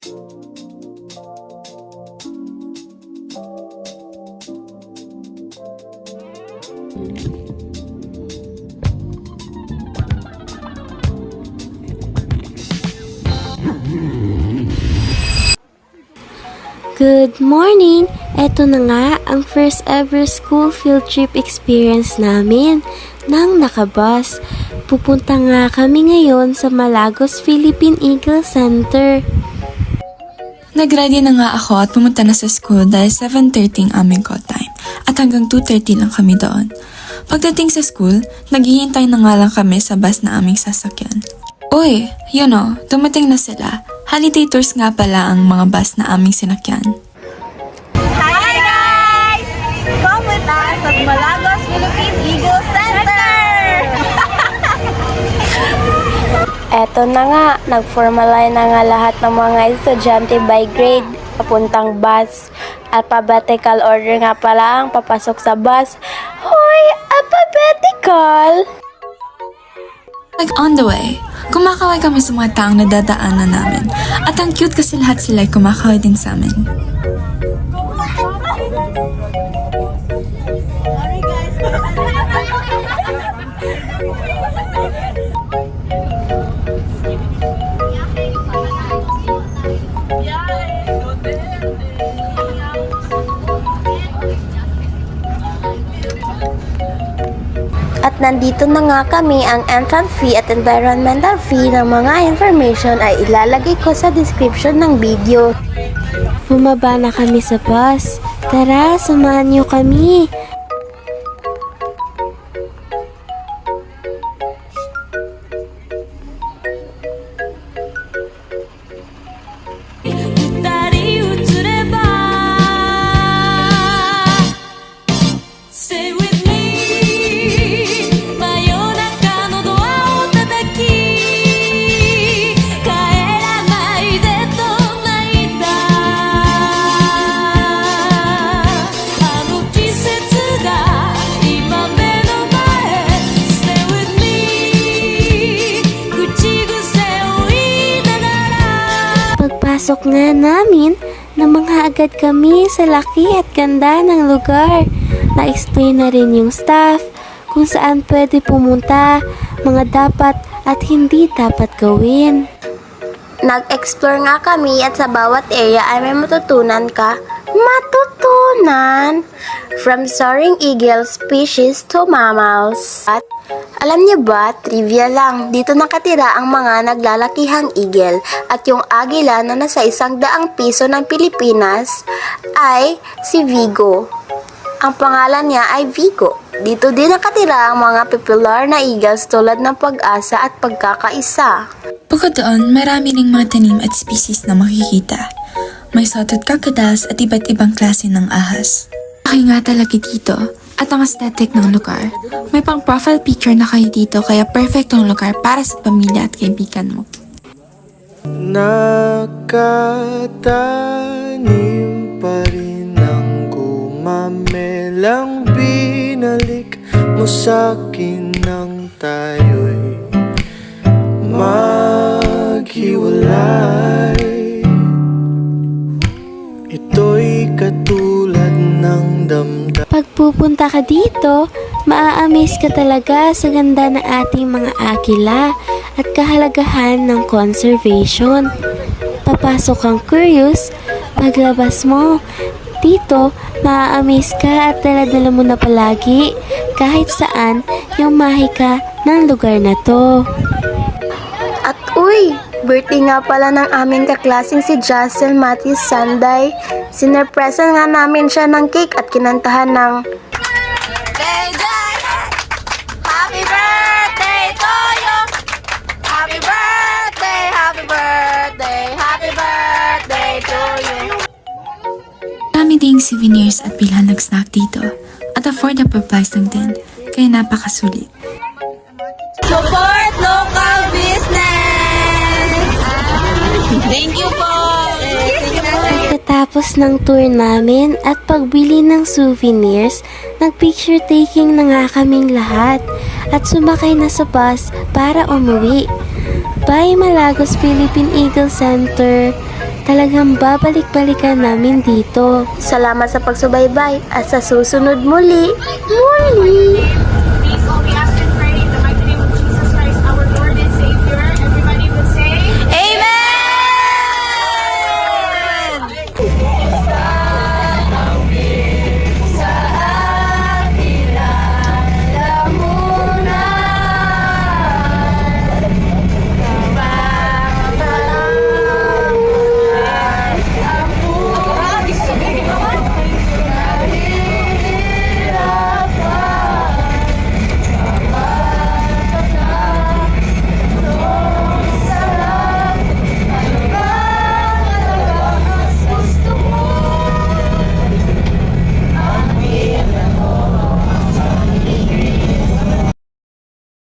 Good morning! Eto na nga ang first ever school field trip experience namin nang nakabus. Pupunta nga kami ngayon sa Malagos Philippine Eagle Center. Nag-ready na nga ako at pumunta na sa school dahil 7:30 ang aming call time at hanggang 2:30 lang kami doon. Pagdating sa school, naghihintay na nga lang kami sa bus na aming sasakyan. Uy, dumating na sila. Holiday tours nga pala ang mga bus na aming sinakyan. Hi guys! Come with us at Malagos Philippine Eagle Center! Eto na nga, nag-formalay na nga lahat ng mga estudyante by grade papuntang bus. Alphabetical order nga pala ang papasok sa bus. Hoy, alphabetical! Like on the way, kumakaway kami sa mga taong nadadaanan namin at ang cute kasi lahat sila ay kumakaway din sa amin. Sorry guys! At nandito na nga kami, ang entrance fee at environmental fee ng mga information ay ilalagay ko sa description ng video. Bumaba na kami sa bus. Tara, samahan niyo kami. Pagpasok nga namin, namangha agad kami sa laki at ganda ng lugar. Na-explain na rin yung staff kung saan pwede pumunta, mga dapat at hindi dapat gawin. Nag-explore nga kami at sa bawat area ay may matutunan ka. Matutunan! From soaring eagle species to mammals. At alam niyo ba, trivia lang, dito nakatira ang mga naglalakihang eagle at yung agila na nasa 100 piso ng Pilipinas ay si Vigo. Ang pangalan niya ay Vigo. Dito din nakatira ang mga popular na eagles tulad ng Pag-asa at Pagkakaisa. Bukod doon, marami ring mga tanim at species na makikita. May salted crocodiles at iba't ibang klase ng ahas. Okay nga talaga dito at ang aesthetic ng lugar. May pang profile picture na kayo dito kaya perfect ang lugar para sa pamilya at kaibigan mo. Nakatanim pa rin ang gumamelang binalik mo sa'kin nang tayo'y maghiwalay. Ito'y katulad ng damdamin. Pag pupunta ka dito, maa-amaze ka talaga sa ganda ng ating mga agila at kahalagahan ng conservation. Papasok kang curious, paglabas mo, dito, maa-amaze ka at dala-dala mo na palagi kahit saan yung mahika ng lugar na to. At uy, birthday nga pala ng aming kaklaseng si Jacel Matis Sanday. Sinerpresan nga namin siya ng cake at kinantahan ng Birthday, Janet! Happy birthday to you! Happy birthday, happy birthday, happy birthday to you! Marami ding souvenirs at bilhan ng snack dito at affordable price lang din, kaya napakasulit. Support local business! Thank you po! Pagkatapos ng tour namin at pagbili ng souvenirs, nag-picture taking na nga kaming lahat at sumakay na sa bus para umuwi. Bye Malagos Philippine Eagle Center! talagang babalik-balikan namin dito. Salamat sa pagsubaybay at sa susunod muli.